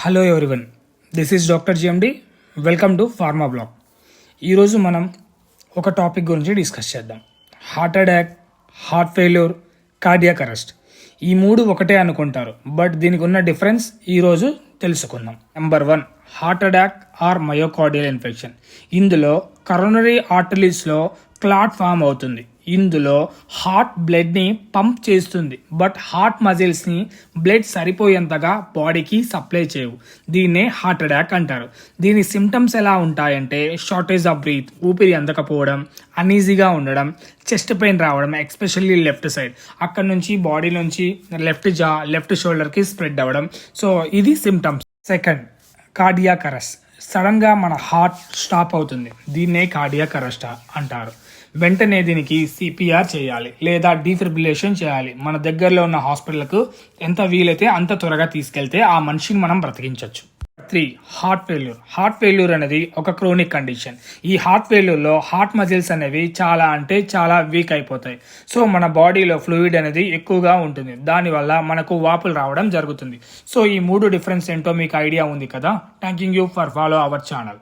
Hello everyone, this is doctor GMD. Welcome to pharma blog. ఈరోజు మనం ఒక topic గురించి డిస్కస్ చేద్దాం. Heart attack, heart failure, cardiac arrest. ఈ మూడు ఒకటే అనుకుంటారు, బట్ దీనికి ఉన్న డిఫరెన్స్ ఈరోజు తెలుసుకుందాం. Number 1, heart attack or myocardial infection. ఇందులో కరోనరీ ఆర్టరీస్లో క్లాట్ ఫామ్ అవుతుంది. ఇందులో హార్ట్ బ్లడ్ని పంప్ చేస్తుంది, బట్ హార్ట్ మజిల్స్ని బ్లడ్ సరిపోయేంతగా బాడీకి సప్లై చేయవు. దీన్నే హార్ట్ అటాక్ అంటారు. దీని సిమ్టమ్స్ ఎలా ఉంటాయంటే షార్టేజ్ ఆఫ్ బ్రీత్, ఊపిరి అందకపోవడం, అనీజీగా ఉండడం, చెస్ట్ పెయిన్ రావడం, ఎస్పెషల్లీ లెఫ్ట్ సైడ్, అక్కడ నుంచి బాడీ నుంచి లెఫ్ట్ షోల్డర్కి స్ప్రెడ్ అవ్వడం. సో ఇది సిమ్టమ్స్. Second, cardiac arrest. సడన్గా మన హార్ట్ స్టాప్ అవుతుంది. దీన్నే కార్డియాక్ అరెస్ట్ అంటారు. వెంటనే దీనికి సిపిఆర్ చేయాలి లేదా డీఫిబ్రిలేషన్ చేయాలి. మన దగ్గరలో ఉన్న హాస్పిటల్కు ఎంత వీలైతే అంత త్వరగా తీసుకెళ్తే ఆ మనిషిని మనం బ్రతికించవచ్చు. 3, హార్ట్ ఫెయిల్యూర్. హార్ట్ ఫెయిల్యూర్ అనేది ఒక క్రోనిక్ కండిషన్. ఈ హార్ట్ ఫెయిల్యూర్లో హార్ట్ మజిల్స్ అనేవి చాలా వీక్ అయిపోతాయి. సో మన బాడీలో ఫ్లూయిడ్ అనేది ఎక్కువగా ఉంటుంది. దానివల్ల మనకు వాపులు రావడం జరుగుతుంది. సో ఈ మూడు డిఫరెన్స్ ఏంటో మీకు ఐడియా ఉంది కదా. Thank you for follow our channel.